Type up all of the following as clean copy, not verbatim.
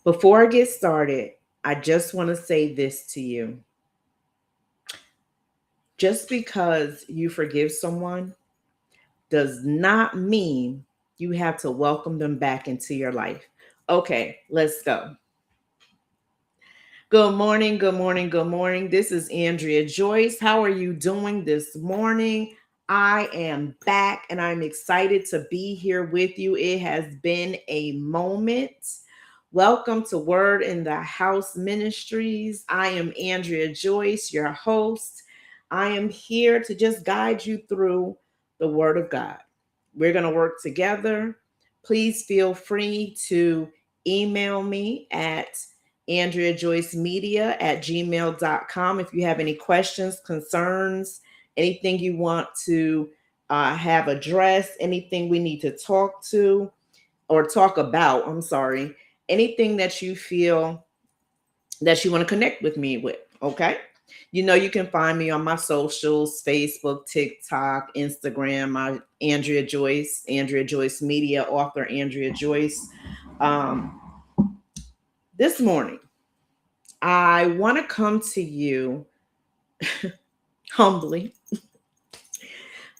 Before I get started, I just want to say this to you. Just because you forgive someone does not mean you have to welcome them back into your life. Okay, let's go. Good morning, good morning, good morning. This is Andrea Joyce. How are you doing this morning? I am back and I'm excited to be here with you. It has been a moment. Welcome to Word in the House Ministries. I am Andrea Joyce, your host. I am here to just guide you through the Word of God. We're going to work together. Please feel free to email me at AndreaJoyceMedia@gmail.com if you have any questions, concerns, anything you want to have addressed, anything we need to talk to or talk about. I'm sorry, anything that you feel that you want to connect with me with. Okay. You can find me on my socials, Facebook, TikTok, Instagram, my Andrea Joyce Media, author Andrea Joyce. Um, this morning, I want to come to you humbly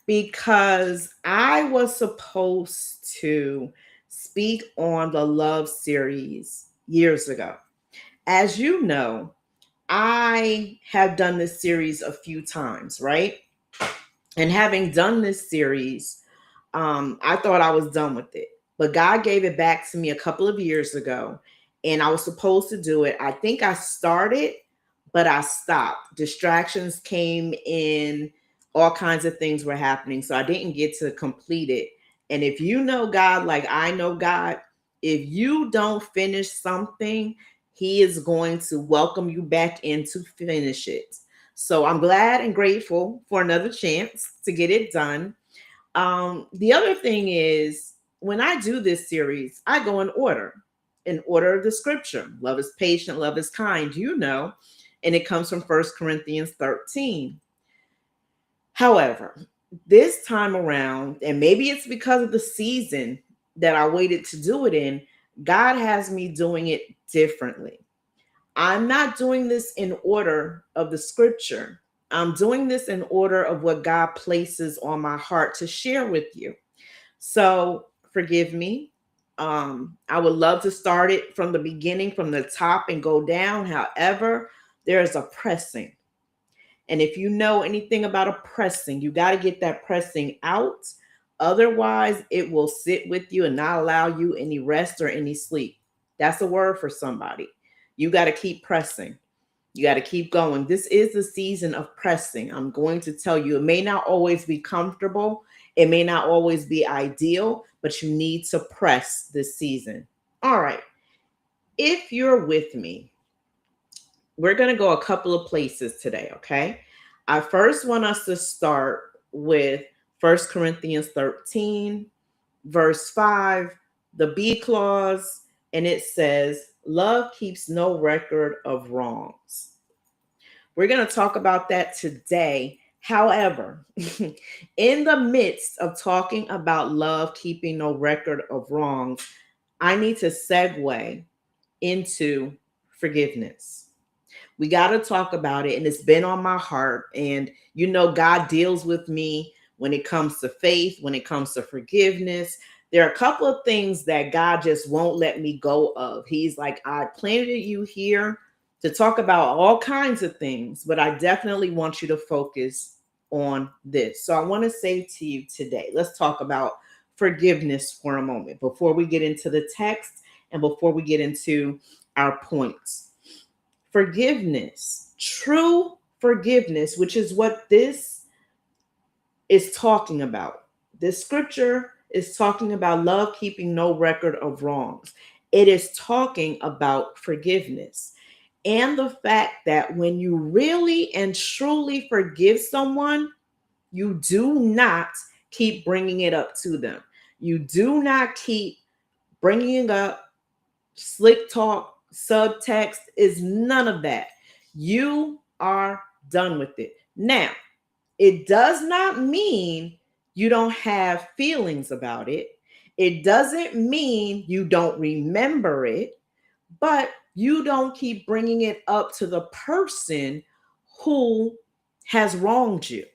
because I was supposed to speak on the love series years ago. As you know, I have done this series a few times, right? And having done this series, I thought I was done with it. But God gave it back to me a couple of years ago, and I was supposed to do it. I think I started, but I stopped. Distractions came in, all kinds of things were happening. So I didn't get to complete it. And if you know God like I know God, if you don't finish something, He is going to welcome you back in to finish it. So I'm glad and grateful for another chance to get it done. The other thing is when I do this series, I go in order of the scripture. Love is patient, love is kind, and it comes from First Corinthians 13. However, this time around, and maybe it's because of the season that I waited to do it in, God has me doing it differently. I'm not doing this in order of the scripture. I'm doing this in order of what God places on my heart to share with you. So forgive me. I would love to start it from the beginning, from the top, and go down. However, there is a pressing. And if you know anything about a pressing, you got to get that pressing out. Otherwise, it will sit with you and not allow you any rest or any sleep. That's a word for somebody. You got to keep pressing. You got to keep going. This is the season of pressing. I'm going to tell you, it may not always be comfortable. It may not always be ideal, but you need to press this season. All right. If you're with me, we're going to go a couple of places today, okay? I first want us to start with First Corinthians 13, verse 5, the B clause, and it says, love keeps no record of wrongs. We're going to talk about that today. However, in the midst of talking about love keeping no record of wrongs, I need to segue into forgiveness. We got to talk about it, and it's been on my heart. And God deals with me when it comes to faith, when it comes to forgiveness. There are a couple of things that God just won't let me go of. He's like, I planted you here to talk about all kinds of things, but I definitely want you to focus on this. So I want to say to you today, let's talk about forgiveness for a moment before we get into the text and before we get into our points. Forgiveness, true forgiveness, which is what this is talking about. This scripture is talking about love keeping no record of wrongs. It is talking about forgiveness and the fact that when you really and truly forgive someone, you do not keep bringing it up to them. You do not keep bringing it up. Slick talk, subtext is none of that. You are done with it. Now, it does not mean you don't have feelings about it. It doesn't mean you don't remember it, but you don't keep bringing it up to the person who has wronged you,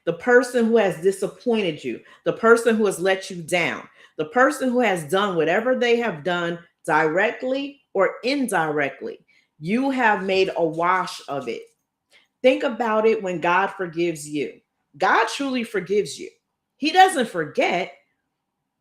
the person who has disappointed you, the person who has let you down, the person who has done whatever they have done directly or indirectly. You have made a wash of it. Think about it when God forgives you. God truly forgives you. He doesn't forget,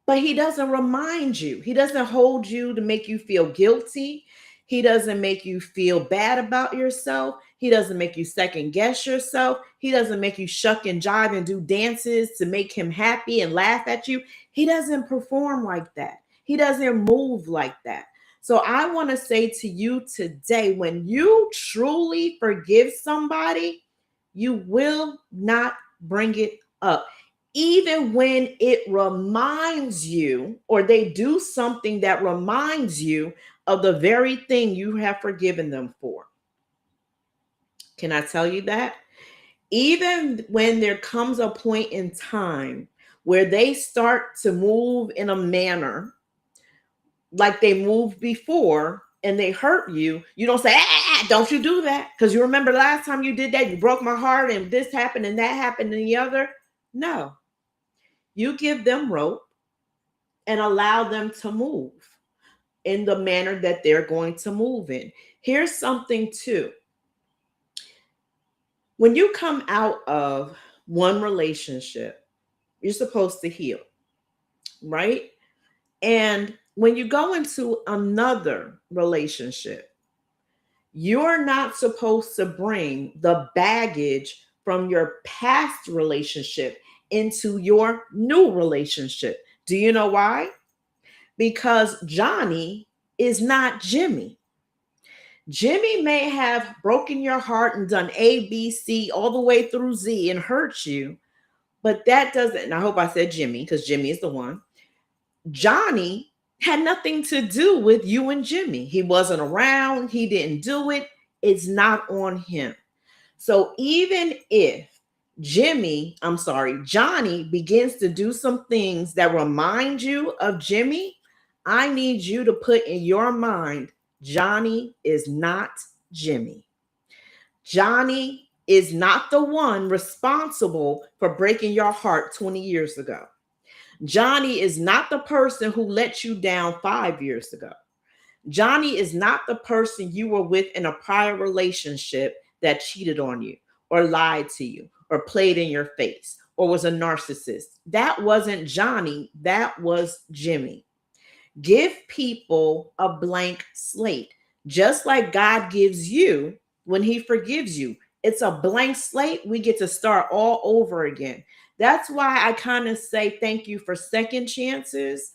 but he doesn't remind you. He doesn't hold you to make you feel guilty. He doesn't make you feel bad about yourself. He doesn't make you second guess yourself. He doesn't make you shuck and jive and do dances to make him happy and laugh at you. He doesn't perform like that. He doesn't move like that. So I want to say to you today, when you truly forgive somebody, you will not bring it up even when it reminds you, or they do something that reminds you of the very thing you have forgiven them for. Can I tell you that? Even when there comes a point in time where they start to move in a manner like they moved before and they hurt you, you don't say, don't you do that. Because you remember last time you did that, you broke my heart and this happened and that happened and the other. No, you give them rope and allow them to move in the manner that they're going to move in. Here's something too. When you come out of one relationship, you're supposed to heal, right? And when you go into another relationship, you're not supposed to bring the baggage from your past relationship into your new relationship. Do you know why? Because Johnny is not Jimmy. Jimmy may have broken your heart and done A, B, C, all the way through Z and hurt you, but that doesn't, and I hope I said Jimmy because Jimmy is the one. Johnny had nothing to do with you and Jimmy. He wasn't around, he didn't do it. It's not on him. So even if Johnny begins to do some things that remind you of Jimmy, I need you to put in your mind, Johnny is not Jimmy. Johnny is not the one responsible for breaking your heart 20 years ago. Johnny is not the person who let you down 5 years ago. Johnny is not the person you were with in a prior relationship that cheated on you or lied to you or played in your face or was a narcissist. That wasn't Johnny, that was Jimmy. Give people a blank slate, just like God gives you when he forgives you. It's a blank slate. We get to start all over again. That's why I kind of say thank you for second chances.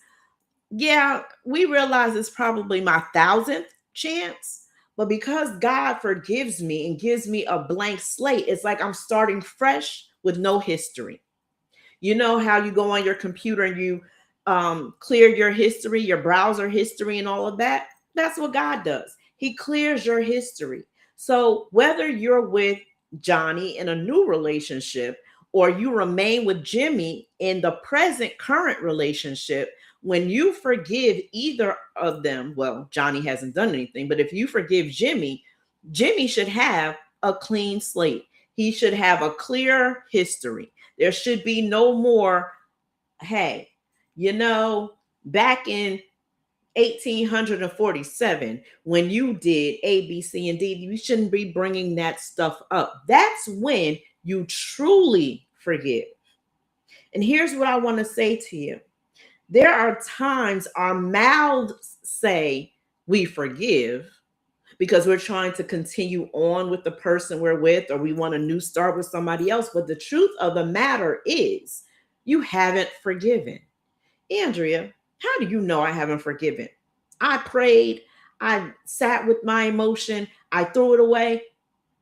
Yeah, we realize it's probably my 1,000th chance, but because God forgives me and gives me a blank slate, it's like I'm starting fresh with no history. You know how you go on your computer and you clear your history, your browser history, and all of that? That's what God does. He clears your history. So whether you're with Johnny in a new relationship or you remain with Jimmy in the present current relationship, when you forgive either of them, well, Johnny hasn't done anything, but if you forgive Jimmy, Jimmy should have a clean slate. He should have a clear history. There should be no more, hey, back in 1847, when you did A, B, C, and D, you shouldn't be bringing that stuff up. That's when you truly forgive. And here's what I want to say to you. There are times our mouths say we forgive because we're trying to continue on with the person we're with, or we want a new start with somebody else. But the truth of the matter is, you haven't forgiven. Andrea, how do you know I haven't forgiven? I prayed, I sat with my emotion, I threw it away,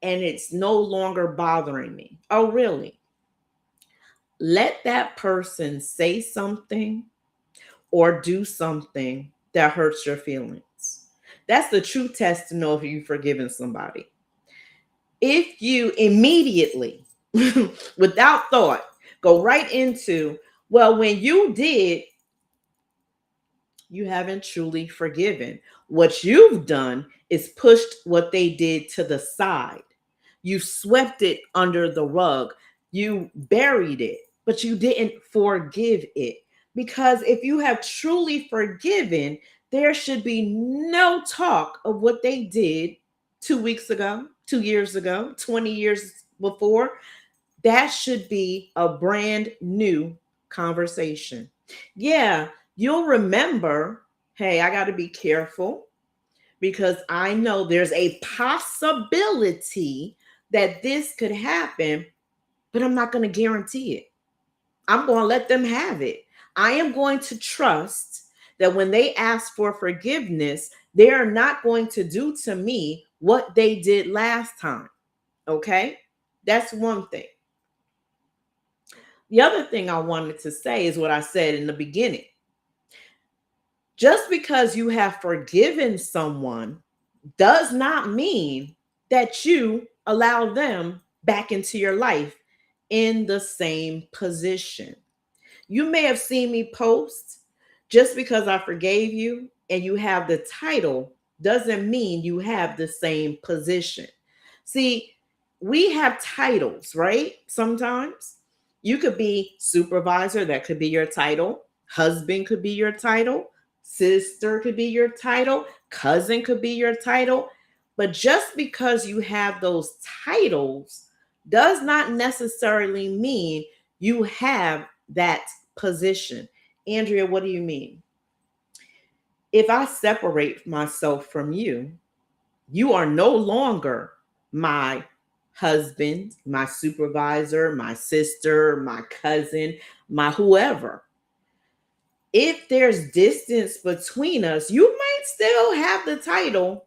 and it's no longer bothering me. Oh, really? Let that person say something or do something that hurts your feelings. That's the true test to know if you've forgiven somebody. If you immediately, without thought, go right into, well, when you did You haven't truly forgiven. What you've done is pushed what they did to the side. You swept it under the rug. You buried it, but you didn't forgive it. Because if you have truly forgiven, there should be no talk of what they did 2 weeks ago, 2 years ago, 20 years before. That should be a brand new conversation. Yeah, you'll remember, hey, I got to be careful because I know there's a possibility that this could happen, but I'm not going to guarantee it. I'm going to let them have it. I am going to trust that when they ask for forgiveness, they are not going to do to me what they did last time. Okay? That's one thing. The other thing I wanted to say is what I said in the beginning. Just because you have forgiven someone does not mean that you allow them back into your life in the same position. You may have seen me post, just because I forgave you and you have the title doesn't mean you have the same position. See, we have titles, right? Sometimes you could be supervisor, that could be your title. Husband could be your title. Sister could be your title. Cousin could be your title. But just because you have those titles does not necessarily mean you have that position. Andrea, what do you mean? If I separate myself from you, you are no longer my husband, my supervisor, my sister, my cousin, my whoever. If there's distance between us, you might still have the title,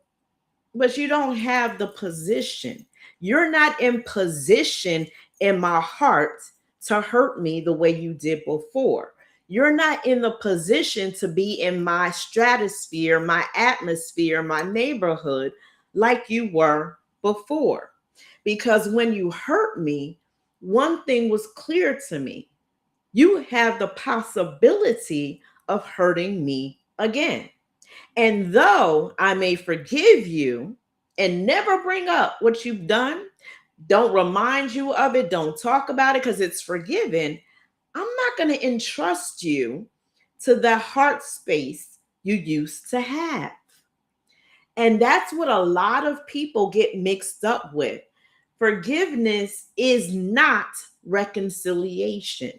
but you don't have the position. You're not in position in my heart to hurt me the way you did before. You're not in the position to be in my stratosphere, my atmosphere, my neighborhood like you were before. Because when you hurt me, one thing was clear to me: you have the possibility of hurting me again. And though I may forgive you and never bring up what you've done, don't remind you of it, don't talk about it because it's forgiven, I'm not going to entrust you to the heart space you used to have. And that's what a lot of people get mixed up with. Forgiveness is not reconciliation.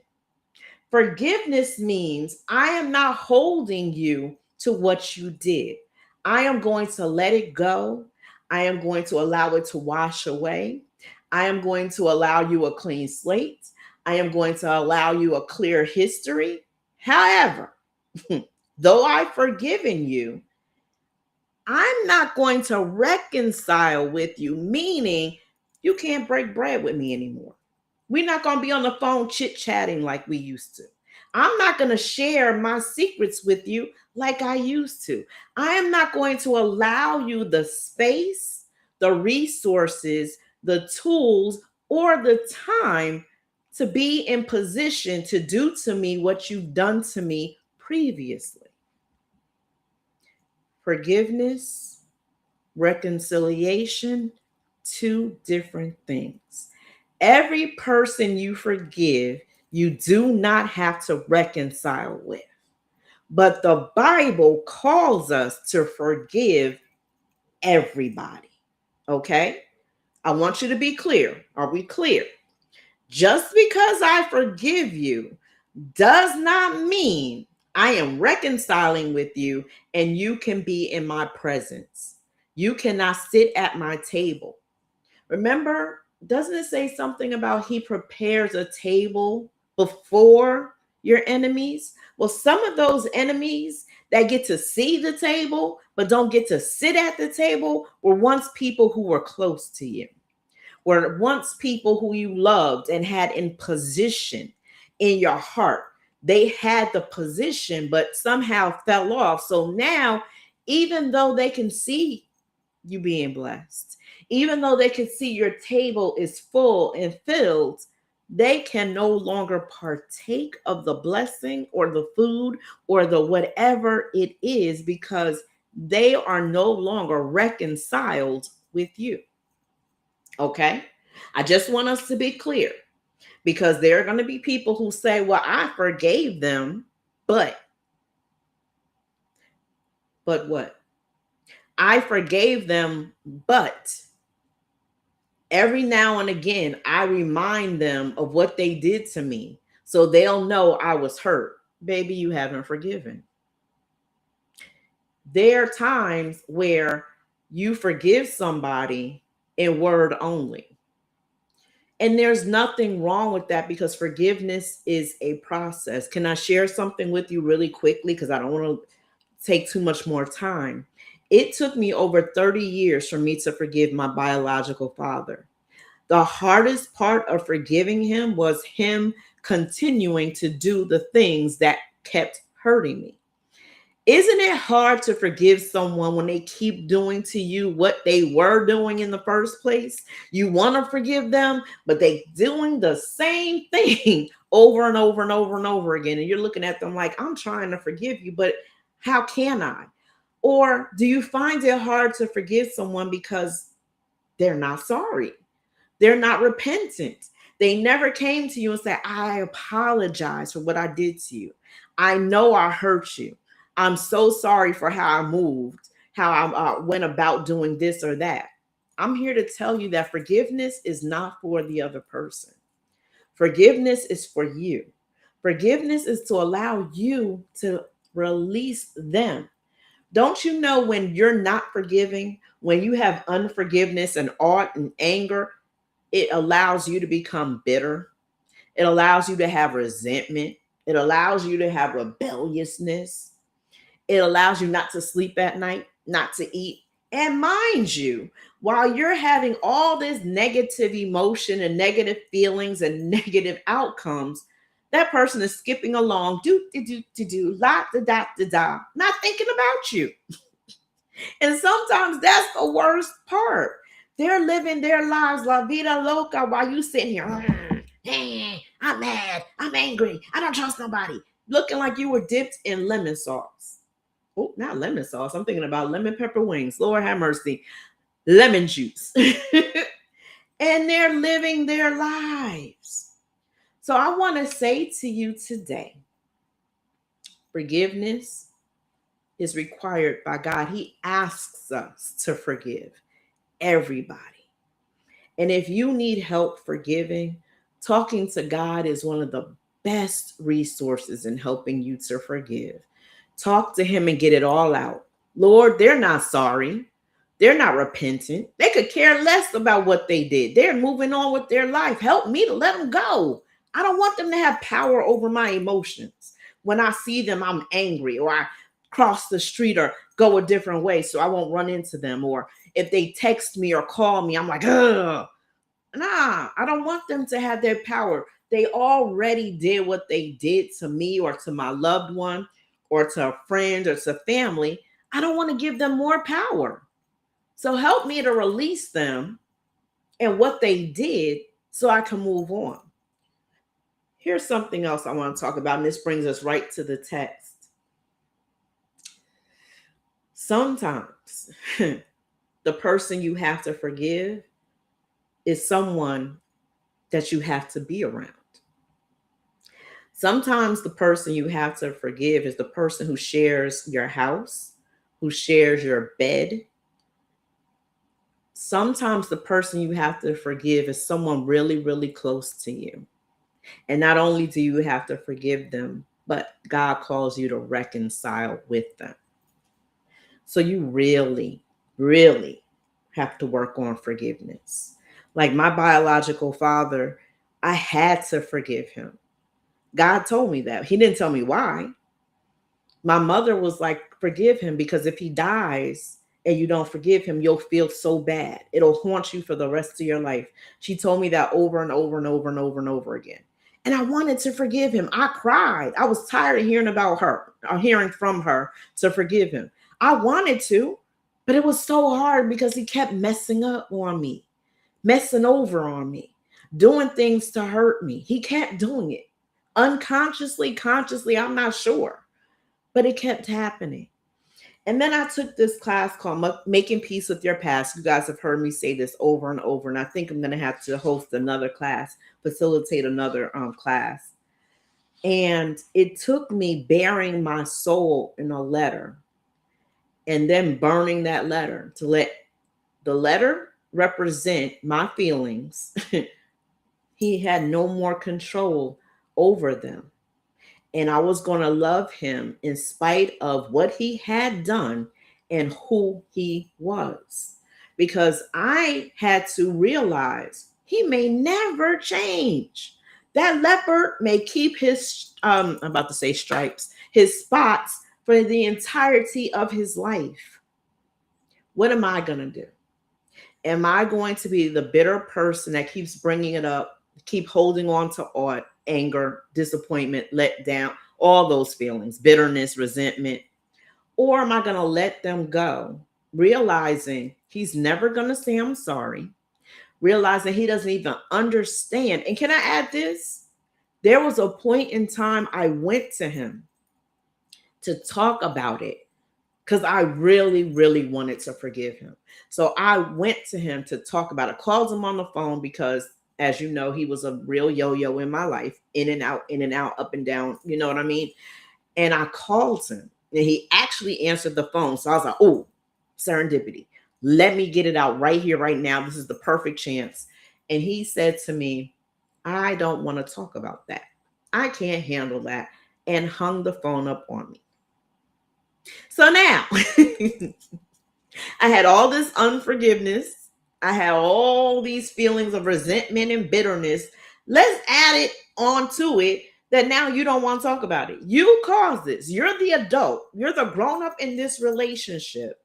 Forgiveness means I am not holding you to what you did. I am going to let it go. I am going to allow it to wash away. I am going to allow you a clean slate. I am going to allow you a clear history. However, though I've forgiven you, I'm not going to reconcile with you, meaning you can't break bread with me anymore. We're not going to be on the phone chit chatting like we used to. I'm not going to share my secrets with you like I used to. I am not going to allow you the space, the resources, the tools, or the time to be in position to do to me what you've done to me previously. Forgiveness, reconciliation, two different things. Every person you forgive, you do not have to reconcile with. But the Bible calls us to forgive everybody. Okay? I want you to be clear. Are we clear? Just because I forgive you does not mean I am reconciling with you and you can be in my presence. You cannot sit at my table. Remember, doesn't it say something about he prepares a table before your enemies? Well, some of those enemies that get to see the table but don't get to sit at the table were once people who were close to you, were once people who you loved and had in position in your heart. They had the position but somehow fell off. So now, even though they can see you being blessed, even though they can see your table is full and filled, they can no longer partake of the blessing or the food or the whatever it is because they are no longer reconciled with you. Okay? I just want us to be clear because there are going to be people who say, well, I forgave them, but what? I forgave them, but every now and again, I remind them of what they did to me so they'll know I was hurt. Baby, you haven't forgiven. There are times where you forgive somebody in word only. And there's nothing wrong with that because forgiveness is a process. Can I share something with you really quickly? Because I don't want to take too much more time. It took me over 30 years for me to forgive my biological father. The hardest part of forgiving him was him continuing to do the things that kept hurting me. Isn't it hard to forgive someone when they keep doing to you what they were doing in the first place? You want to forgive them, but they doing the same thing over and over and over and over again. And you're looking at them like, I'm trying to forgive you, but how can I? Or do you find it hard to forgive someone because they're not sorry? They're not repentant. They never came to you and said, I apologize for what I did to you. I know I hurt you. I'm so sorry for how I moved, how I went about doing this or that. I'm here to tell you that forgiveness is not for the other person. Forgiveness is for you. Forgiveness is to allow you to release them. Don't you know when you're not forgiving, when you have unforgiveness and art and anger, it allows you to become bitter. It allows you to have resentment. It allows you to have rebelliousness. It allows you not to sleep at night, not to eat. And mind you, while you're having all this negative emotion and negative feelings and negative outcomes, that person is skipping along, do, la da da da da, not thinking about you. And sometimes that's the worst part. They're living their lives la vida loca while you sitting here. I'm mad. I'm angry. I don't trust nobody. Looking like you were dipped in lemon sauce. Oh, not lemon sauce. I'm thinking about lemon pepper wings. Lord have mercy. Lemon juice. And they're living their lives. So I want to say to you today, forgiveness is required by God. He asks us to forgive everybody. And if you need help forgiving, talking to God is one of the best resources in helping you to forgive. Talk to Him and get it all out. Lord, they're not sorry. They're not repentant. They could care less about what they did. They're moving on with their life. Help me to let them go. I don't want them to have power over my emotions. When I see them, I'm angry, or I cross the street or go a different way so I won't run into them. Or if they text me or call me, I'm like, ugh. Nah, I don't want them to have their power. They already did what they did to me or to my loved one or to a friend or to family. I don't want to give them more power. So help me to release them and what they did so I can move on. Here's something else I want to talk about, and this brings us right to the text. Sometimes the person you have to forgive is someone that you have to be around. Sometimes the person you have to forgive is the person who shares your house, who shares your bed. Sometimes the person you have to forgive is someone really, really close to you. And not only do you have to forgive them, but God calls you to reconcile with them. So you really, really have to work on forgiveness. Like my biological father, I had to forgive him. God told me that. He didn't tell me why. My mother was like, forgive him because if he dies and you don't forgive him, you'll feel so bad. It'll haunt you for the rest of your life. She told me that over and over and over and over and over again. And I wanted to forgive him. I cried. I was tired of hearing about her or hearing from her to forgive him. I wanted to, but it was so hard because he kept messing up on me, messing over on me. doing things to hurt me. He kept doing it unconsciously, consciously, I'm not sure, but it kept happening. And then I took this class called Making Peace with Your Past. You guys have heard me say this over and over, and I think I'm going to have to host another class, facilitate another class. And it took me bearing my soul in a letter and then burning that letter to let the letter represent my feelings. He had no more control over them. And I was going to love him in spite of what he had done and who he was. Because I had to realize he may never change. That leopard may keep his, I'm about to say stripes, his spots for the entirety of his life. What am I going to do? Am I going to be the bitter person that keeps bringing it up, keep holding on to anger, disappointment, let down, all those feelings, bitterness, resentment? Or am I going to let them go, realizing he's never going to say I'm sorry, realizing he doesn't even understand? And can I add this? There was a point in time I went to him to talk about it because I really, really wanted to forgive him. So I went to him to talk about it, called him on the phone because, as you know, he was a real yo-yo in my life, in and out, up and down, you know what I mean? And I called him and he actually answered the phone. So I was like, oh, serendipity. Let me get it out right here, right now. This is the perfect chance. And he said to me, I don't want to talk about that. I can't handle that. And hung the phone up on me. So now I had all this unforgiveness. I had all these feelings of resentment and bitterness. Let's add it onto it that now you don't want to talk about it. You caused this. You're the adult. You're the grown up in this relationship.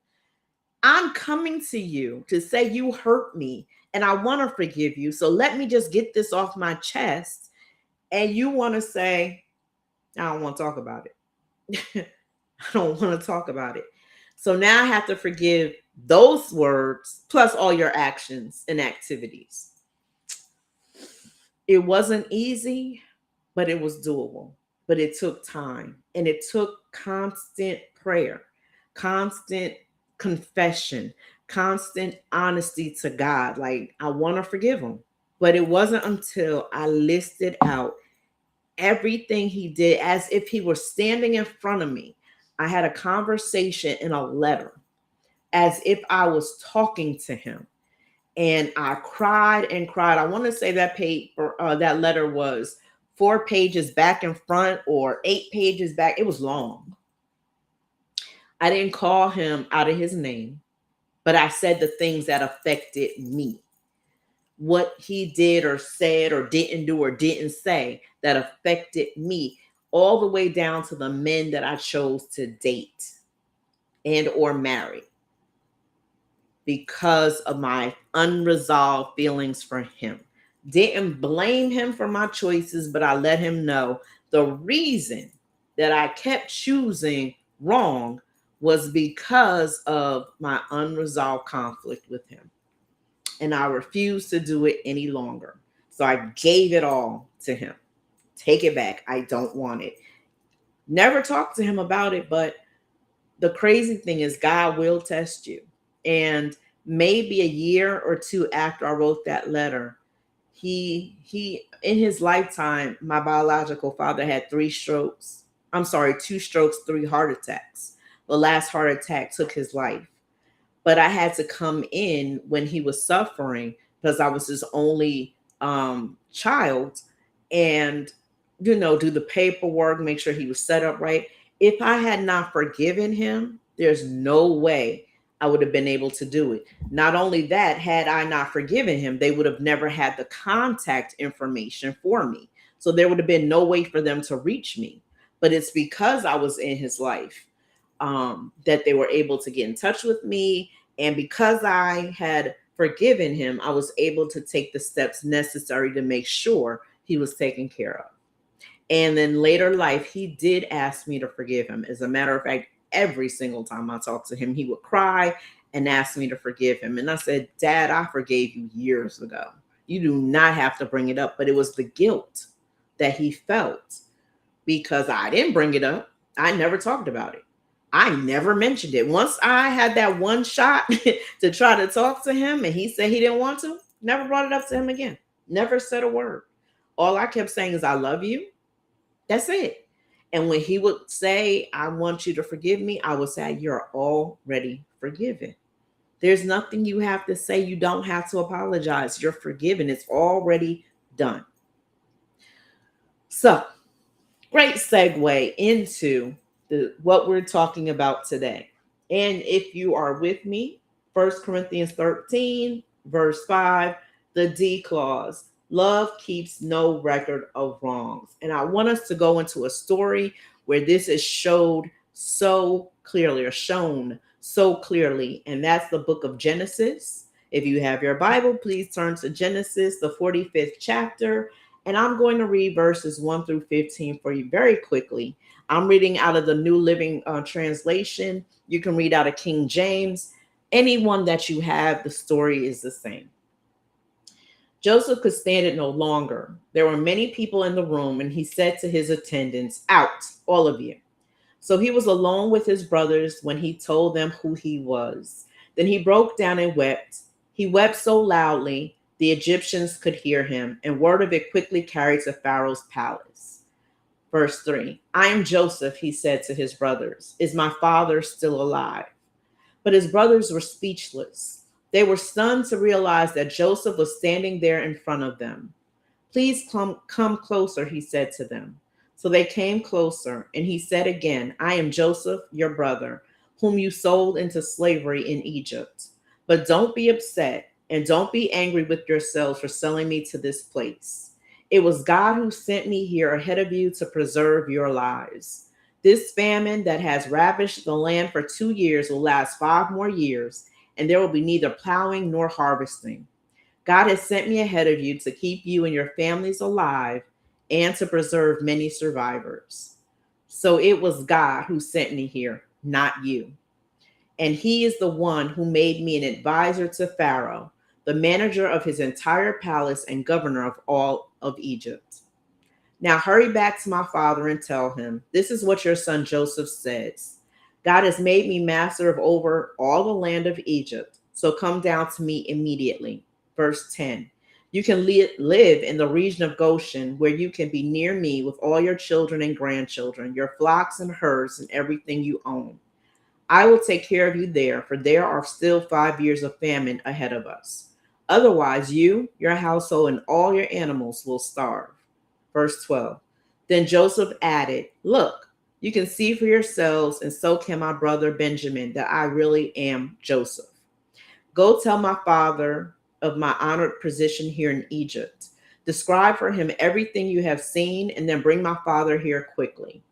I'm coming to you to say you hurt me and I want to forgive you. So let me just get this off my chest. And you want to say, I don't want to talk about it. I don't want to talk about it. So now I have to forgive those words plus all your actions and activities. It wasn't easy, but it was doable. But it took time and it took constant prayer, constant confession, constant honesty to God. Like, I want to forgive him. But it wasn't until I listed out everything he did as if he were standing in front of me. I had a conversation in a letter as if I was talking to him. And I cried and cried. I want to say that paper, that letter was 4 pages back and front or 8 pages back. It was long. I didn't call him out of his name, but I said the things that affected me. What he did or said or didn't do or didn't say that affected me, all the way down to the men that I chose to date and or marry because of my unresolved feelings for him. Didn't blame him for my choices, but I let him know the reason that I kept choosing wrong was because of my unresolved conflict with him. And I refused to do it any longer. So I gave it all to him. Take it back. I don't want it. Never talked to him about it, but the crazy thing is God will test you. And maybe a year or two after I wrote that letter, he in his lifetime, my biological father had 3 strokes. I'm sorry, 2 strokes, 3 heart attacks. The last heart attack took his life. But I had to come in when he was suffering because I was his only child and, do the paperwork, make sure he was set up right. If I had not forgiven him, there's no way I would have been able to do it. Not only that, had I not forgiven him, they would have never had the contact information for me. So there would have been no way for them to reach me. But it's because I was in his life that they were able to get in touch with me. And because I had forgiven him, I was able to take the steps necessary to make sure he was taken care of. And then later life, he did ask me to forgive him. As a matter of fact, every single time I talked to him, he would cry and ask me to forgive him. And I said, Dad, I forgave you years ago. You do not have to bring it up. But it was the guilt that he felt because I didn't bring it up. I never talked about it. I never mentioned it. Once I had that one shot to try to talk to him and he said he didn't want to, never brought it up to him again. Never said a word. All I kept saying is, I love you. That's it. And when he would say, I want you to forgive me, I would say, you're already forgiven. There's nothing you have to say. You don't have to apologize. You're forgiven. It's already done. So, great segue into what we're talking about today. And if you are with me, 1 Corinthians 13, verse 5, the D clause, love keeps no record of wrongs. And I want us to go into a story where this is showed so clearly, or shown so clearly, and that's the book of Genesis. If you have your Bible, please turn to Genesis, the 45th chapter, and I'm going to read verses 1 through 15 for you very quickly. I'm reading out of the New Living Translation. You can read out of King James. Anyone that you have, the story is the same. Joseph could stand it no longer. There were many people in the room, and he said to his attendants, out, all of you. So he was alone with his brothers when he told them who he was. Then he broke down and wept. He wept so loudly the Egyptians could hear him, and word of it quickly carried to Pharaoh's palace. Verse 3, I am Joseph, he said to his brothers. Is my father still alive? But his brothers were speechless. They were stunned to realize that Joseph was standing there in front of them. Please come closer, he said to them. So they came closer, and he said again, I am Joseph, your brother, whom you sold into slavery in Egypt. But don't be upset, and don't be angry with yourselves for selling me to this place. It was God who sent me here ahead of you to preserve your lives. This famine that has ravished the land for 2 years will last 5 more years, and there will be neither plowing nor harvesting. God has sent me ahead of you to keep you and your families alive and to preserve many survivors. So it was God who sent me here, not you. And he is the one who made me an advisor to Pharaoh, the manager of his entire palace and governor of all of Egypt. Now hurry back to my father and tell him, this is what your son Joseph says. God has made me master of over all the land of Egypt. So come down to me immediately. Verse 10. You can live in the region of Goshen, where you can be near me with all your children and grandchildren, your flocks and herds, and everything you own. I will take care of you there, for there are still 5 years of famine ahead of us. Otherwise, you, your household, and all your animals will starve. Verse 12. Then Joseph added, look, you can see for yourselves, and so can my brother Benjamin, that I really am Joseph. Go tell my father of my honored position here in Egypt. Describe for him everything you have seen, and then bring my father here quickly.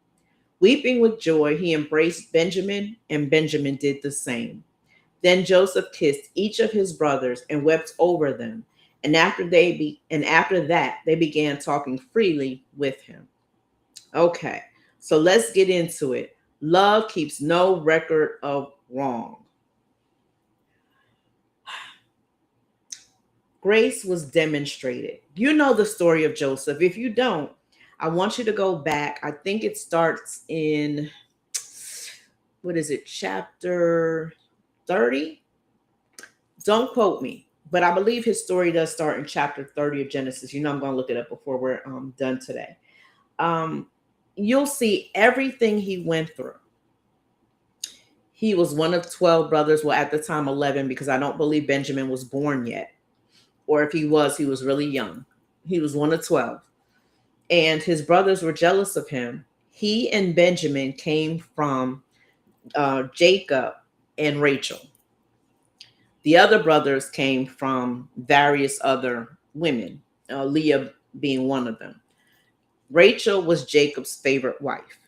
Weeping with joy, he embraced Benjamin, and Benjamin did the same. Then Joseph kissed each of his brothers and wept over them. And after that, they began talking freely with him. Okay, so let's get into it. Love keeps no record of wrong. Grace was demonstrated. You know the story of Joseph. If you don't, I want you to go back. I think it starts in, what is it, chapter 30? Don't quote me, but I believe his story does start in chapter 30 of Genesis. You know, I'm going to look it up before we're done today. You'll see everything he went through. He was one of 12 brothers. Well, at the time, 11, because I don't believe Benjamin was born yet. Or if he was really young. He was one of 12. And his brothers were jealous of him. He and Benjamin came from Jacob and Rachel. The other brothers came from various other women, Leah being one of them. Rachel was Jacob's favorite wife.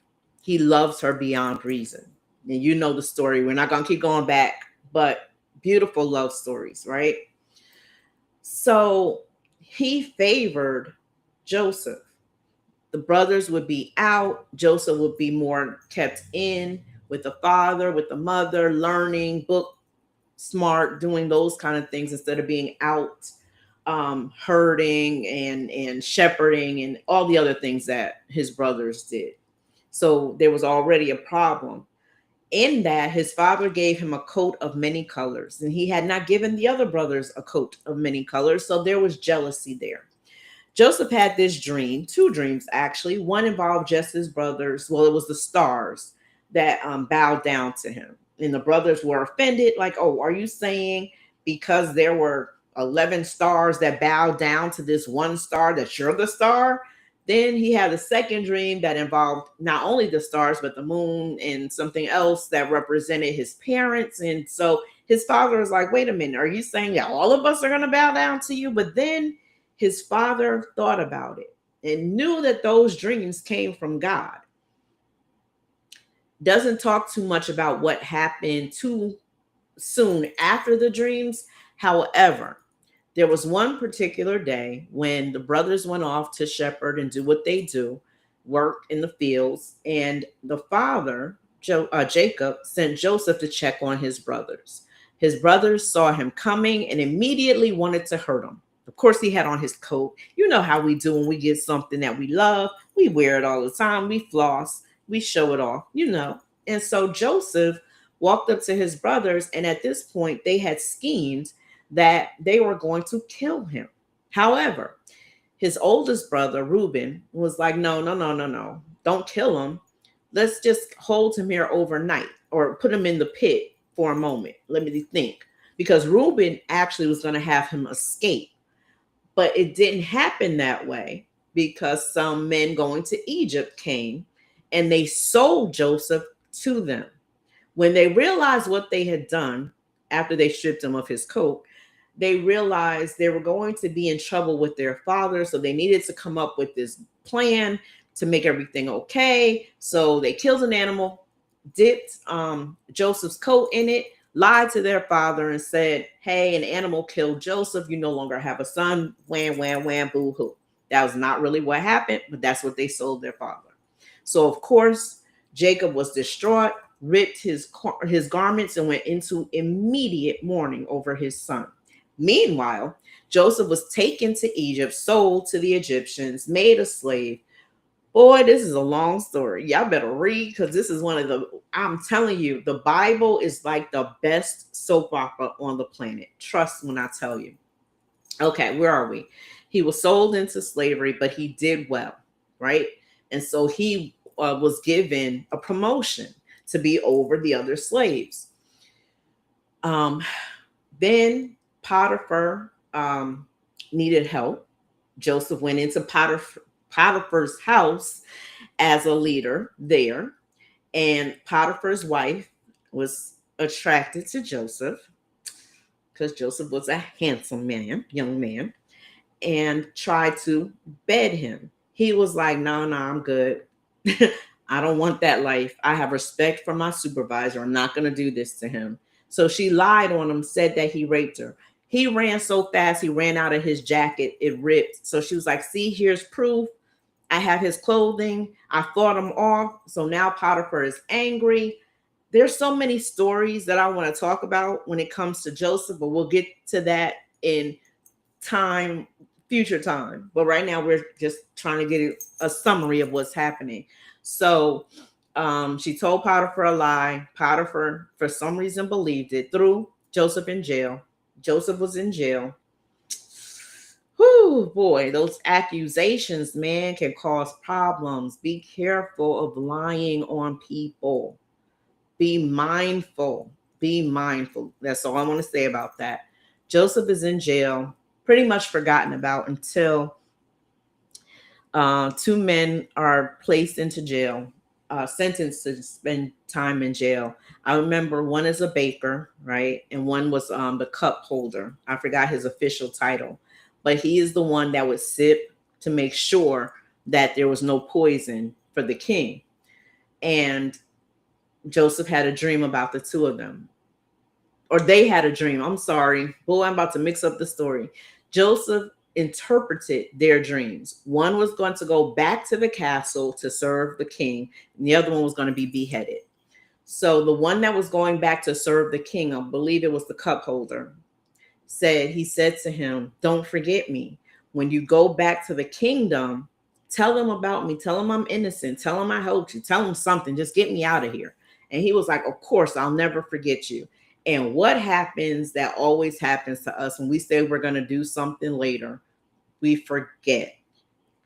He loves her beyond reason. And you know the story. We're not going to keep going back, but beautiful love stories, right? So he favored Joseph. The brothers would be out. Joseph would be more kept in with the father, with the mother, learning, book smart, doing those kind of things instead of being out herding and shepherding and all the other things that his brothers did. So there was already a problem in that his father gave him a coat of many colors, and he had not given the other brothers a coat of many colors. So there was jealousy there. Joseph had this dream, two dreams actually. One involved just his brothers. Well, it was the stars that bowed down to him. And the brothers were offended, like, oh, are you saying because there were 11 stars that bowed down to this one star that you're the star? Then he had a second dream that involved not only the stars, but the moon and something else that represented his parents. And so his father was like, wait a minute, are you saying that all of us are going to bow down to you? But then his father thought about it and knew that those dreams came from God. Doesn't talk too much about what happened too soon after the dreams. However, there was one particular day when the brothers went off to shepherd and do what they do, work in the fields, and the father, Jacob, sent Joseph to check on his brothers. His brothers saw him coming and immediately wanted to hurt him. Of course, he had on his coat. You know how we do when we get something that we love. We wear it all the time. We floss. We show it off, you know. And so Joseph walked up to his brothers, and at this point, they had schemed that they were going to kill him. However, his oldest brother, Reuben, was like, no, no, no, no, no. Don't kill him. Let's just hold him here overnight or put him in the pit for a moment. Let me think. Because Reuben actually was going to have him escape. But it didn't happen that way because some men going to Egypt came and they sold Joseph to them. When they realized what they had done after they stripped him of his coat, they realized they were going to be in trouble with their father. So they needed to come up with this plan to make everything okay. So they killed an animal, dipped Joseph's coat in it, lied to their father and said, hey, an animal killed Joseph. You no longer have a son. Wham, wham, wham, boo hoo. That was not really what happened, but that's what they sold their father. So, of course, Jacob was distraught, ripped his garments, and went into immediate mourning over his son. Meanwhile, Joseph was taken to Egypt, sold to the Egyptians, made a slave. Boy, this is a long story. Y'all better read because this is one of I'm telling you, the Bible is like the best soap opera on the planet. Trust when I tell you. Okay, where are we? He was sold into slavery, but he did well, right? And so he was given a promotion to be over the other slaves. Then Potiphar needed help. Joseph went into Potiphar's house as a leader there. And Potiphar's wife was attracted to Joseph because Joseph was a handsome man, young man, and tried to bed him. He was like, no, I'm good. I don't want that life. I have respect for my supervisor. I'm not going to do this to him. So she lied on him, said that he raped her. He ran so fast, he ran out of his jacket. It ripped. So she was like, see, here's proof. I have his clothing. I fought him off. So now Potiphar is angry. There's so many stories that I want to talk about when it comes to Joseph, but we'll get to that in time, future time. But right now we're just trying to get a summary of what's happening. So she told Potiphar a lie. Potiphar, for some reason, believed it, threw Joseph in jail. Joseph was in jail. Whew, boy, those accusations, man, can cause problems. Be careful of lying on people. Be mindful. Be mindful. That's all I want to say about that. Joseph is in jail, pretty much forgotten about until two men are placed into jail, sentenced to spend time in jail. I remember one is a baker, right? And one was the cup holder. I forgot his official title, but he is the one that would sip to make sure that there was no poison for the king. And Joseph had a dream about the two of them. Or they had a dream. I'm sorry. Boy, I'm about to mix up the story. Joseph interpreted their dreams. One was going to go back to the castle to serve the king, and the other one was going to be beheaded. So the one that was going back to serve the king, I believe it was the cup holder, he said to him, "Don't forget me. When you go back to the kingdom, tell them about me. Tell them I'm innocent. Tell them I helped you. Tell them something. Just get me out of here." And he was like, "Of course, I'll never forget you." And what happens that always happens to us when we say we're going to do something later? We forget.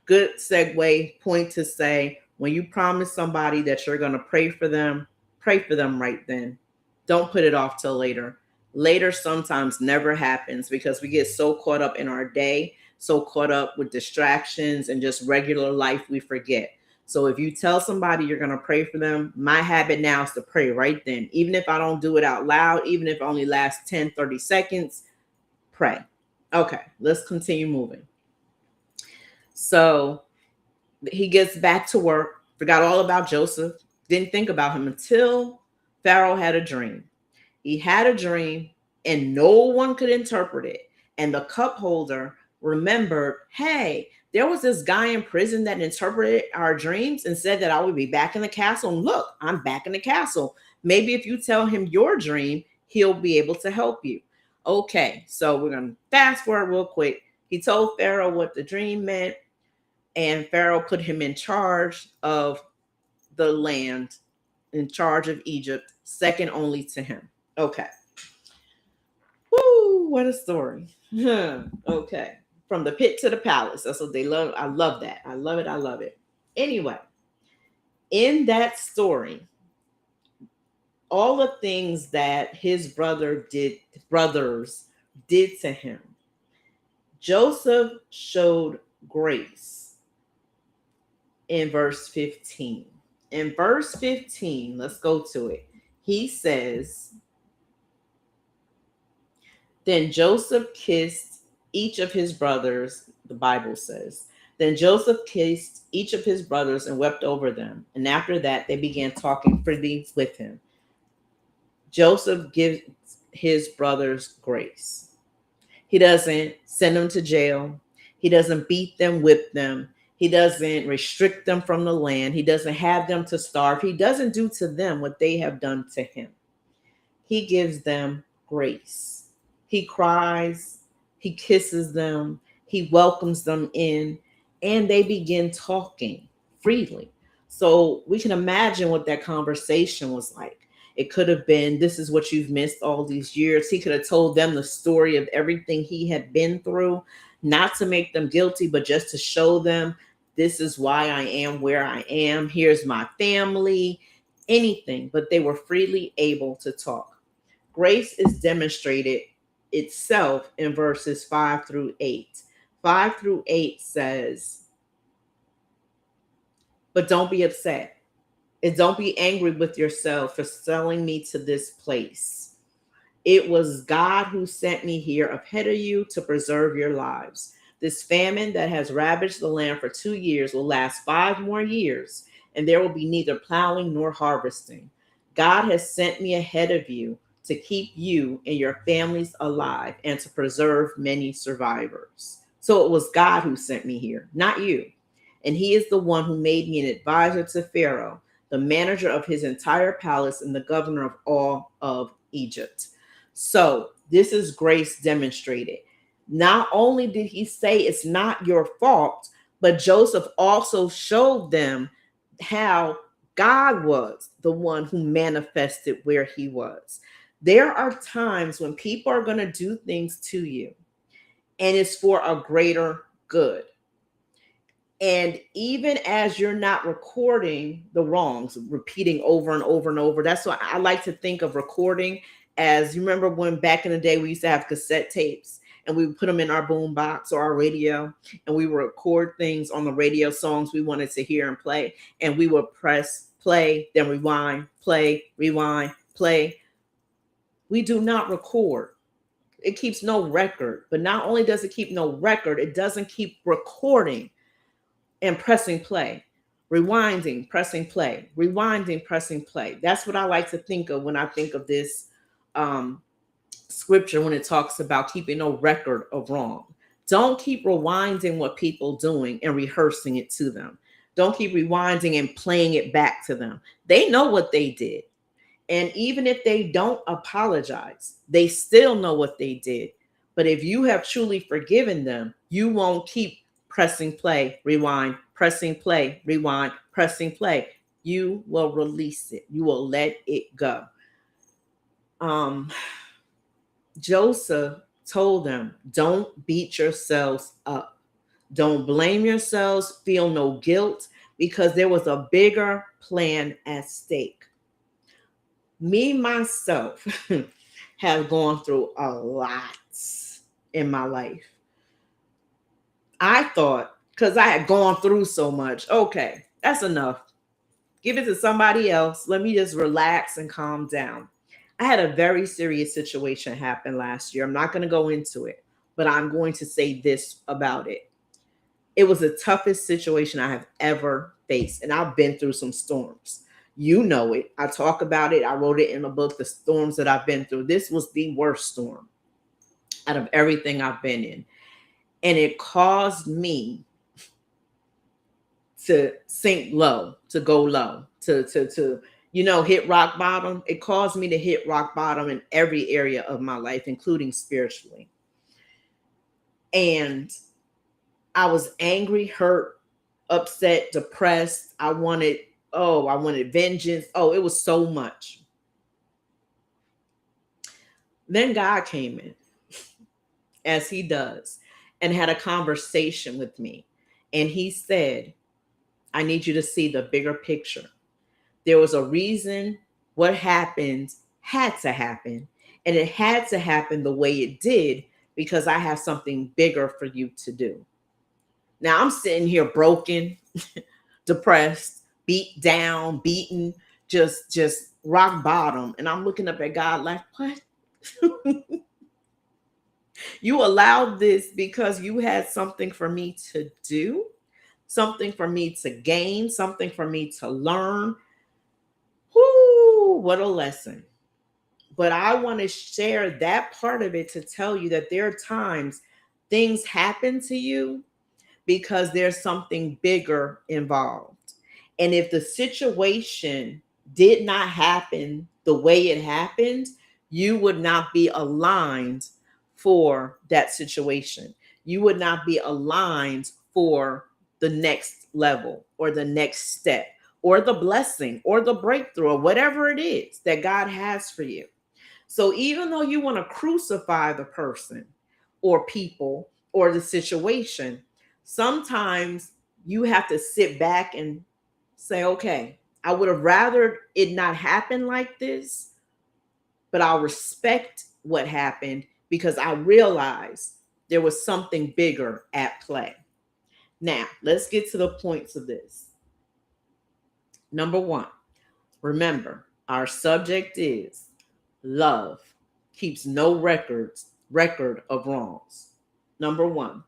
Good segue point to say, when you promise somebody that you're going to pray for them right then. Don't put it off till later. Later sometimes never happens because we get so caught up in our day, so caught up with distractions and just regular life, we forget. So if you tell somebody you're going to pray for them, my habit now is to pray right then. Even if I don't do it out loud, even if it only lasts 10, 30 seconds, pray. Okay, let's continue moving. So he gets back to work, forgot all about Joseph, didn't think about him until Pharaoh had a dream. He had a dream and no one could interpret it. And the cup holder remembered, hey, there was this guy in prison that interpreted our dreams and said that I would be back in the castle. And look, I'm back in the castle. Maybe if you tell him your dream, he'll be able to help you. Okay, so we're going to fast forward real quick. He told Pharaoh what the dream meant, and Pharaoh put him in charge of the land, in charge of Egypt, second only to him. Okay. Woo, what a story. Okay. From the pit to the palace. That's what they love. I love that. I love it. I love it. Anyway, in that story, all the things that his brothers did to him, Joseph showed grace in verse 15. In verse 15, let's go to it. He says, then Joseph kissed each of his brothers, the Bible says. Then Joseph kissed each of his brothers and wept over them. And after that, they began talking freely with him. Joseph gives his brothers grace. He doesn't send them to jail. He doesn't beat them, whip them. He doesn't restrict them from the land. He doesn't have them to starve. He doesn't do to them what they have done to him. He gives them grace. He cries. He kisses them. He welcomes them in, and they begin talking freely. So we can imagine what that conversation was like. It could have been, this is what you've missed all these years. He could have told them the story of everything he had been through, not to make them guilty, but just to show them, this is why I am where I am. Here's my family, anything. But they were freely able to talk. Grace is demonstrated itself in verses 5 through 8. 5 through 8 says, but don't be upset. And don't be angry with yourself for selling me to this place. It was God who sent me here ahead of you to preserve your lives. This famine that has ravaged the land for 2 years will last 5 more years, and there will be neither plowing nor harvesting. God has sent me ahead of you to keep you and your families alive and to preserve many survivors. So it was God who sent me here, not you. And he is the one who made me an advisor to Pharaoh, the manager of his entire palace and the governor of all of Egypt. So this is grace demonstrated. Not only did he say it's not your fault, but Joseph also showed them how God was the one who manifested where he was. There are times when people are going to do things to you, and it's for a greater good. And even as you're not recording the wrongs, repeating over and over and over, that's why I like to think of recording as, you remember when back in the day we used to have cassette tapes and we would put them in our boom box or our radio, and we would record things on the radio, songs we wanted to hear and play, and we would press play, then rewind, play, rewind, play. We do not record. It keeps no record. But not only does it keep no record, it doesn't keep recording and pressing play, rewinding, pressing play, rewinding, pressing play. That's what I like to think of when I think of this scripture, when it talks about keeping no record of wrong. Don't keep rewinding what people doing and rehearsing it to them. Don't keep rewinding and playing it back to them. They know what they did. And even if they don't apologize, they still know what they did. But if you have truly forgiven them, you won't keep pressing play, rewind, pressing play, rewind, pressing play. You will release it. You will let it go. Um, Joseph told them, don't beat yourselves up. Don't blame yourselves. Feel no guilt because there was a bigger plan at stake. Me, myself, have gone through a lot in my life. I thought, because I had gone through so much, okay, that's enough. Give it to somebody else. Let me just relax and calm down. I had a very serious situation happen last year. I'm not going to go into it, but I'm going to say this about it. It was the toughest situation I have ever faced, and I've been through some storms. You know it. I talk about it. I wrote it in a book, The Storms That I've Been Through. This was the worst storm out of everything I've been in. And it caused me to sink low, to go low, to hit rock bottom. It caused me to hit rock bottom in every area of my life, including spiritually. And I was angry, hurt, upset, depressed. I wanted vengeance. Oh, it was so much. Then God came in, as he does, and had a conversation with me. And he said, I need you to see the bigger picture. There was a reason what happened had to happen. And it had to happen the way it did because I have something bigger for you to do. Now I'm sitting here broken, depressed, beat down, beaten, just rock bottom. And I'm looking up at God like, what? You allowed this because you had something for me to do, something for me to gain, something for me to learn. Whoo, what a lesson. But I want to share that part of it to tell you that there are times things happen to you because there's something bigger involved. And if the situation did not happen the way it happened, you would not be aligned for that situation. You would not be aligned for the next level or the next step or the blessing or the breakthrough or whatever it is that God has for you. So even though you want to crucify the person or people or the situation, sometimes you have to sit back and say, okay, I would have rather it not happen like this, but I'll respect what happened because I realized there was something bigger at play. Now, let's get to the points of this. Number one, remember, our subject is love keeps no record of wrongs. Number one,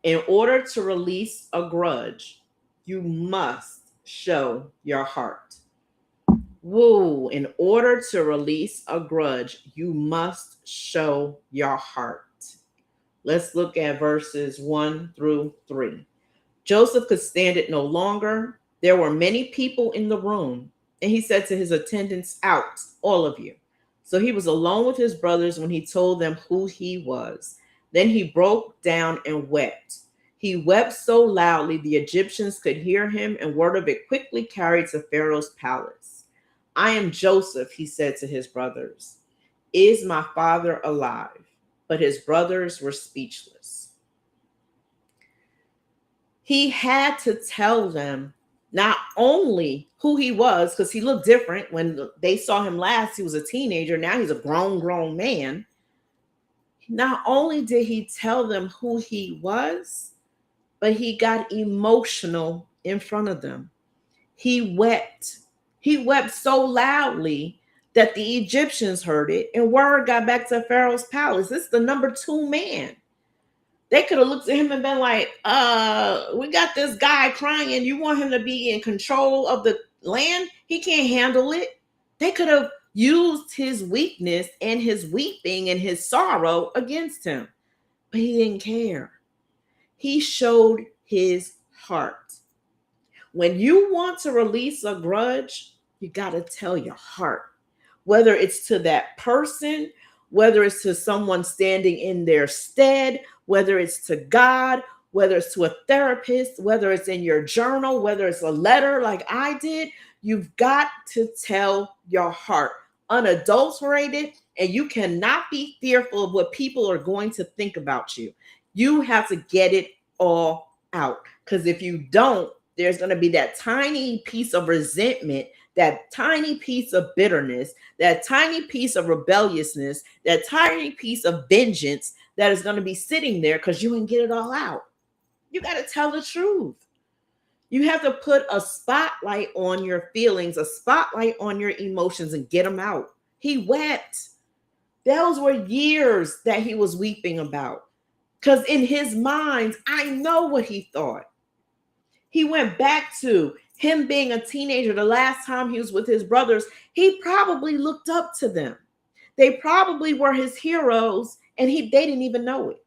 in order to release a grudge, you must show your heart. Woo, in order to release a grudge, you must show your heart. Let's look at verses 1 through 3. Joseph could stand it no longer. There were many people in the room, and he said to his attendants, out, all of you. So he was alone with his brothers when he told them who he was. Then he broke down and wept. He wept so loudly the Egyptians could hear him, and word of it quickly carried to Pharaoh's palace. I am Joseph, he said to his brothers. Is my father alive? But his brothers were speechless. He had to tell them not only who he was, because he looked different when they saw him last. He was a teenager. Now he's a grown man. Not only did he tell them who he was, but he got emotional in front of them. He wept. He wept so loudly that the Egyptians heard it, and word got back to Pharaoh's palace. This is the number 2 man. They could have looked at him and been like, we got this guy crying. You want him to be in control of the land? He can't handle it. They could have used his weakness and his weeping and his sorrow against him. But he didn't care. He showed his heart. When you want to release a grudge, you got to tell your heart, whether it's to that person whether it's to someone standing in their stead, whether it's to God, whether it's to a therapist, whether it's in your journal, whether it's a letter like I did, you've got to tell your heart unadulterated, and you cannot be fearful of what people are going to think about you. You have to get it all out, because if you don't, there's going to be that tiny piece of resentment, that tiny piece of bitterness, that tiny piece of rebelliousness, that tiny piece of vengeance that is going to be sitting there because you didn't get it all out. You got to tell the truth. You have to put a spotlight on your feelings, a spotlight on your emotions, and get them out. He wept. Those were years that he was weeping about. Because in his mind, I know what he thought. He went back to him being a teenager. The last time he was with his brothers, he probably looked up to them. They probably were his heroes, and they didn't even know it.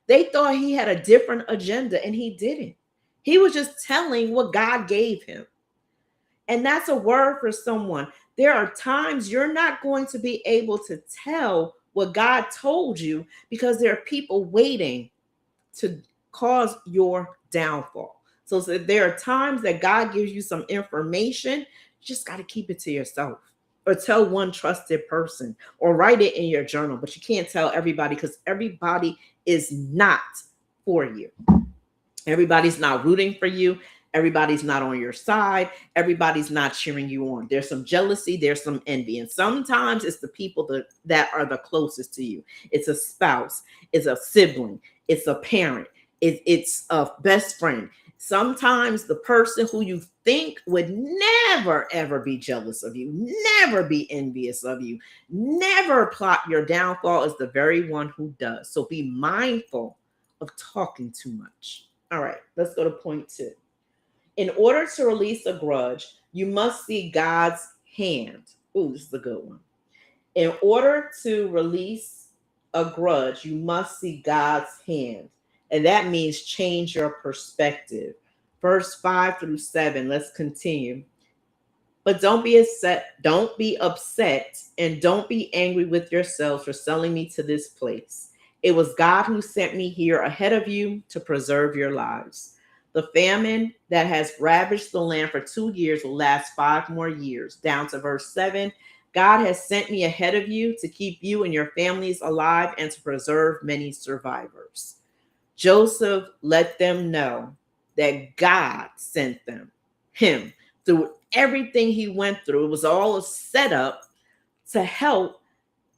They thought he had a different agenda, and he didn't. He was just telling what God gave him. And that's a word for someone. There are times you're not going to be able to tell what God told you because there are people waiting to cause your downfall. So there are times that God gives you some information, you just got to keep it to yourself, or tell one trusted person, or write it in your journal. But you can't tell everybody, because everybody is not for you. Everybody's not rooting for you. Everybody's not on your side. Everybody's not cheering you on. There's some jealousy. There's some envy. And sometimes it's the people that are the closest to you. It's a spouse. It's a sibling. It's a parent. It's a best friend. Sometimes the person who you think would never, ever be jealous of you, never be envious of you, never plot your downfall, is the very one who does. So be mindful of talking too much. All right, let's go to point 2. In order to release a grudge, you must see God's hand. Ooh, this is a good one. In order to release a grudge, you must see God's hand. And that means change your perspective. Verse 5 through 7, let's continue. But don't be upset, and don't be angry with yourselves for selling me to this place. It was God who sent me here ahead of you to preserve your lives. The famine that has ravaged the land for 2 years will last 5 more years. Down to verse 7. God has sent me ahead of you to keep you and your families alive and to preserve many survivors. Joseph let them know that God sent him through everything he went through. It was all a setup to help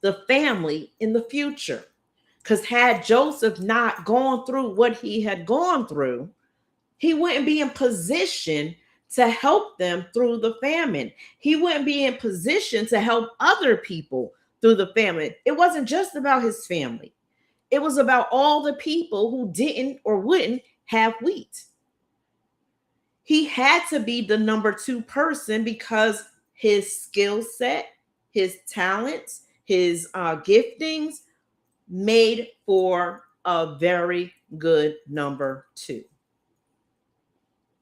the family in the future. Because had Joseph not gone through what he had gone through, he wouldn't be in position to help them through the famine. He wouldn't be in position to help other people through the famine. It wasn't just about his family. It was about all the people who didn't or wouldn't have wheat. He had to be the number 2 person because his skill set, his talents, his giftings made for a very good number 2.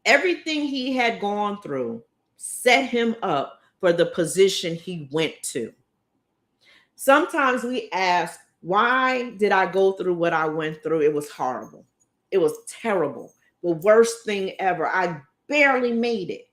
Everything he had gone through set him up for the position he went to. Sometimes we ask, why did I go through what I went through? It was horrible. It was terrible. The worst thing ever. I barely made it.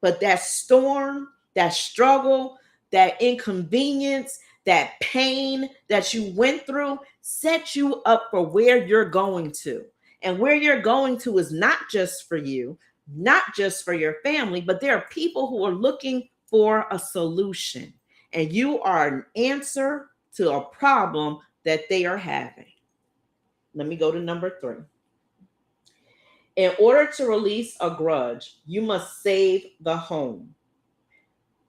But that storm, that struggle, that inconvenience, that pain that you went through set you up for where you're going to. And where you're going to is not just for you, not just for your family, but there are people who are looking for a solution. And you are an answer to a problem that they are having. Let me go to number 3. In order to release a grudge, you must save the home.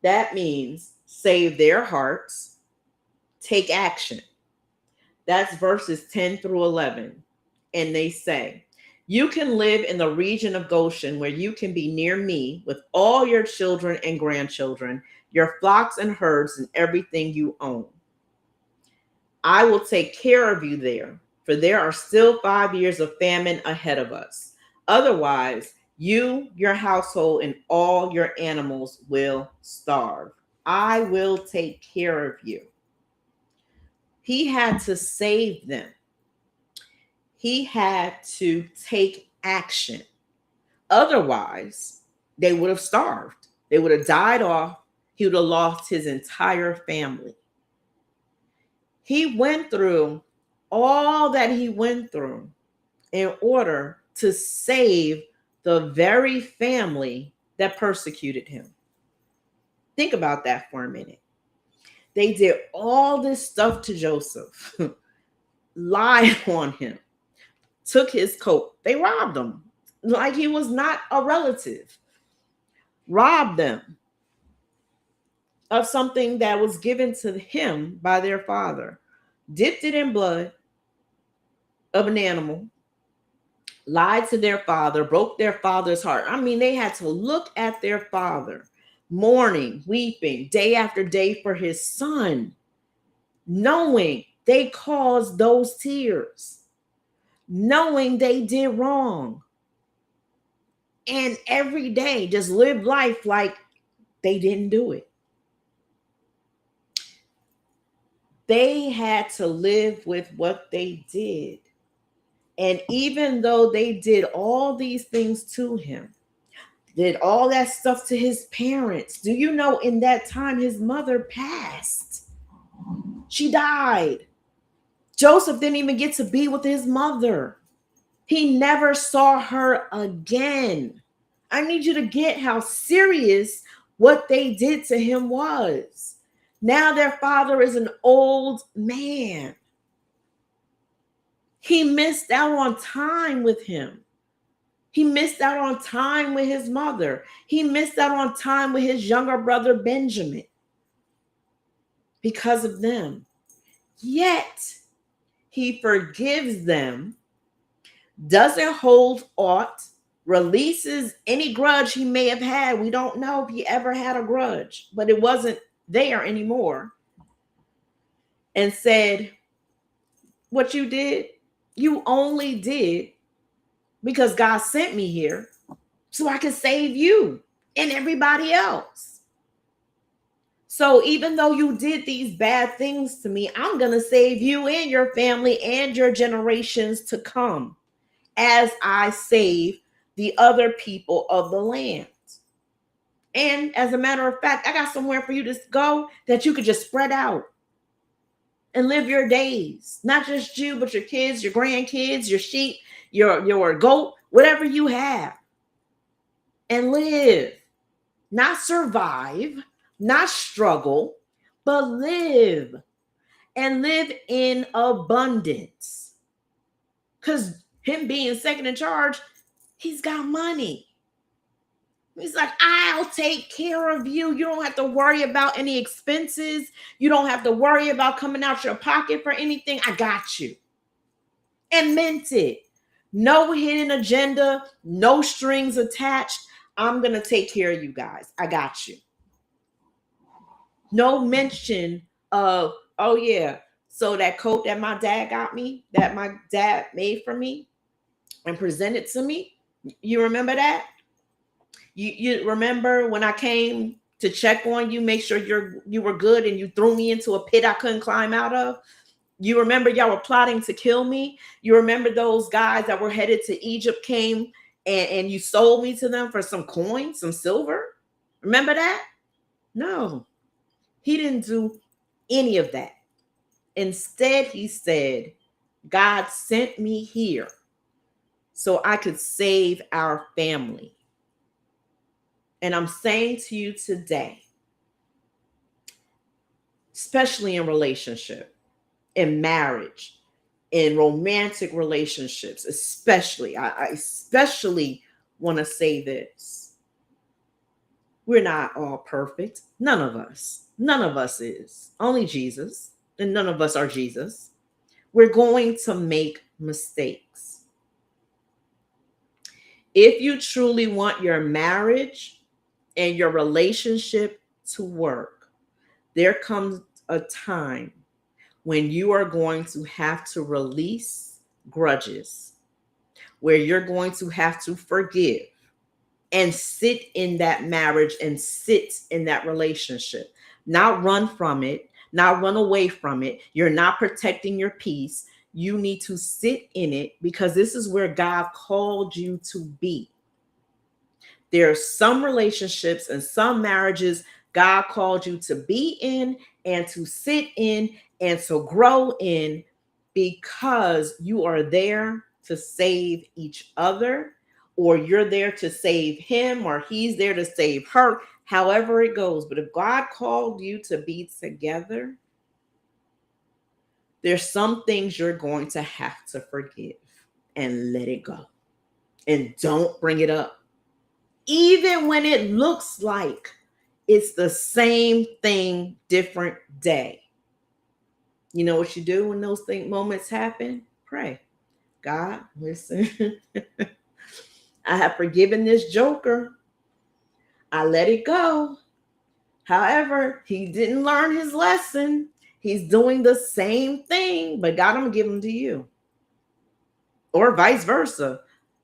That means save their hearts, take action. That's verses 10 through 11. And they say, you can live in the region of Goshen where you can be near me with all your children and grandchildren, your flocks and herds, and everything you own. I will take care of you there, for there are still 5 years of famine ahead of us. Otherwise, you, your household, and all your animals will starve. I will take care of you. He had to save them. He had to take action. Otherwise, they would have starved. They would have died off. He would have lost his entire family. He went through all that he went through in order to save the very family that persecuted him. Think about that for a minute. They did all this stuff to Joseph, lied on him, took his coat. They robbed him like he was not a relative, robbed them of something that was given to him by their father, dipped it in blood of an animal, lied to their father, broke their father's heart. I mean, they had to look at their father, mourning, weeping day after day for his son, knowing they caused those tears, knowing they did wrong. And every day just live life like they didn't do it. They had to live with what they did. And even though they did all these things to him, did all that stuff to his parents, do you know in that time his mother passed? She died. Joseph didn't even get to be with his mother. He never saw her again. I need you to get how serious what they did to him was. Now their father is an old man. He missed out on time with him. He missed out on time with his mother. He missed out on time with his younger brother, Benjamin, because of them. Yet, he forgives them, doesn't hold aught, releases any grudge he may have had. We don't know if he ever had a grudge, but it wasn't there anymore. And said, what you did, you only did because God sent me here so I could save you and everybody else. So even though you did these bad things to me, I'm going to save you and your family and your generations to come as I save the other people of the land. And as a matter of fact, I got somewhere for you to go that you could just spread out and live your days. Not just you, but your kids, your grandkids, your sheep, your goat, whatever you have. And live. Not survive, not struggle, but live. And live in abundance. Because him being second in charge, he's got money. He's like, I'll take care of you. You don't have to worry about any expenses. You don't have to worry about coming out your pocket for anything. I got you. And meant it. No hidden agenda, no strings attached. I'm going to take care of you guys. I got you. No mention of, oh yeah, so that coat that my dad got me, that my dad made for me and presented to me, you remember that? You remember when I came to check on you, make sure you were good, and you threw me into a pit I couldn't climb out of? You remember y'all were plotting to kill me? You remember those guys that were headed to Egypt came and you sold me to them for some coins, some silver? Remember that? No, he didn't do any of that. Instead, he said, God sent me here so I could save our family. And I'm saying to you today, especially in relationship, in marriage, in romantic relationships, especially, I especially want to say this. We're not all perfect. None of us. None of us is. Only Jesus. And none of us are Jesus. We're going to make mistakes. If you truly want your marriage and your relationship to work, there comes a time when you are going to have to release grudges, where you're going to have to forgive and sit in that marriage and sit in that relationship, not run from it, not run away from it. You're not protecting your peace. You need to sit in it because this is where God called you to be. There are some relationships and some marriages God called you to be in and to sit in and to grow in because you are there to save each other, or you're there to save him, or he's there to save her, however it goes. But if God called you to be together, there's some things you're going to have to forgive and let it go. And don't bring it up. Even when it looks like it's the same thing, different day. You know what you do when those moments happen? Pray. God, listen, I have forgiven this joker. I let it go. However, he didn't learn his lesson. He's doing the same thing, but God, I'm going to give him to you. Or vice versa.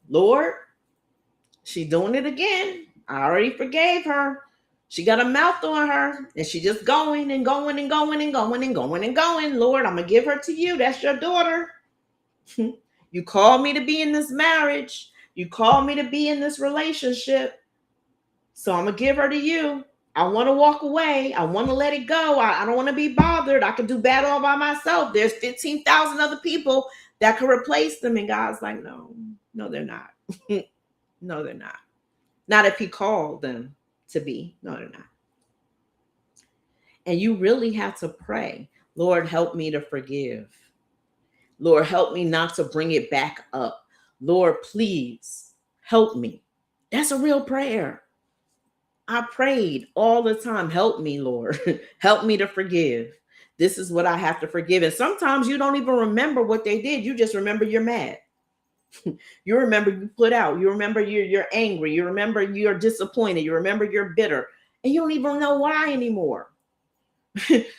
Lord, she doing it again. I already forgave her. She got a mouth on her and she just going and going and going and going and going and going. Lord, I'm going to give her to you. That's your daughter. You called me to be in this marriage. You called me to be in this relationship. So I'm going to give her to you. I want to walk away. I want to let it go. I don't want to be bothered. I could do bad all by myself. There's 15,000 other people that could replace them. And God's like, no, they're not. No, they're not. Not if he called them to be. No, they're not. And you really have to pray, Lord, help me to forgive. Lord, help me not to bring it back up. Lord, please help me. That's a real prayer. I prayed all the time. Help me, Lord. Help me to forgive. This is what I have to forgive. And sometimes you don't even remember what they did. You just remember you're mad. You remember you put out. You remember you're angry. You remember you're disappointed. You remember you're bitter. And you don't even know why anymore.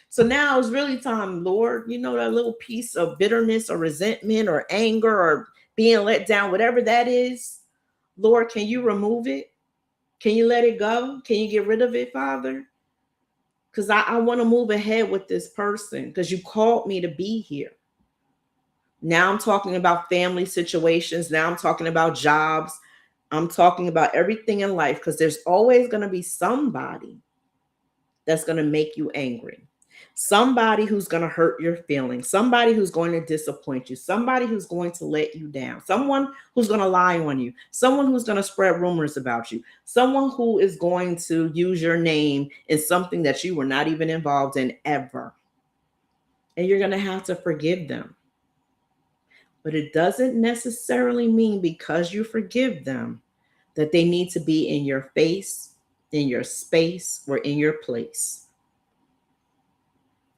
So now it's really time, Lord, you know, that little piece of bitterness or resentment or anger or being let down, whatever that is. Lord, can you remove it? Can you let it go? Can you get rid of it, Father? Because I want to move ahead with this person because you called me to be here. Now I'm talking about family situations. Now I'm talking about jobs. I'm talking about everything in life because there's always going to be somebody that's going to make you angry. Somebody who's going to hurt your feelings. Somebody who's going to disappoint you. Somebody who's going to let you down. Someone who's going to lie on you. Someone who's going to spread rumors about you. Someone who is going to use your name in something that you were not even involved in ever. And you're going to have to forgive them. But it doesn't necessarily mean because you forgive them that they need to be in your face, in your space, or in your place.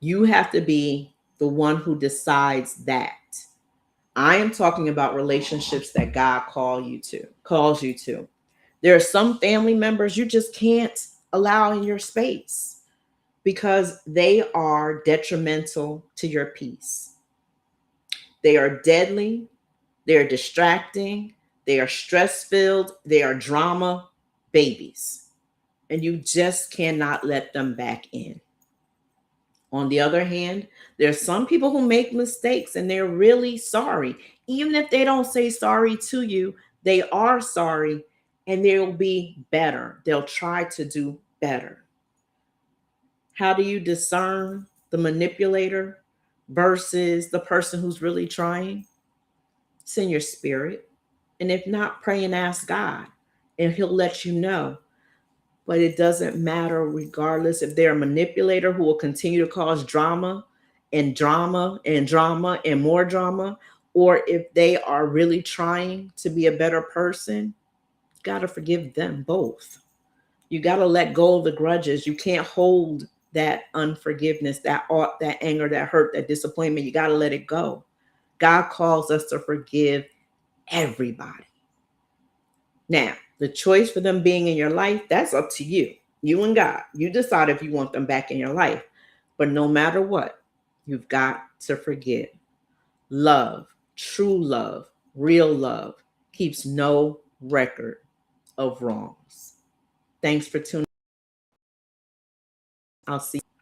You have to be the one who decides that. I am talking about relationships that God calls you to. There are some family members you just can't allow in your space because they are detrimental to your peace. They are deadly. They are distracting. They are stress-filled. They are drama babies. And you just cannot let them back in. On the other hand, there's some people who make mistakes and they're really sorry. Even if they don't say sorry to you, they are sorry and they'll be better. They'll try to do better. How do you discern the manipulator versus the person who's really trying? It's in your spirit. And if not, pray and ask God, and he'll let you know. But it doesn't matter regardless if they're a manipulator who will continue to cause drama and drama and drama and more drama, or if they are really trying to be a better person, you got to forgive them both. You got to let go of the grudges. You can't hold that unforgiveness, that anger, that hurt, that disappointment. You got to let it go. God calls us to forgive everybody. Now, the choice for them being in your life, that's up to you. You and God. You decide if you want them back in your life. But no matter what, you've got to forgive. Love, true love, real love keeps no record of wrongs. Thanks for tuning in. I'll see you.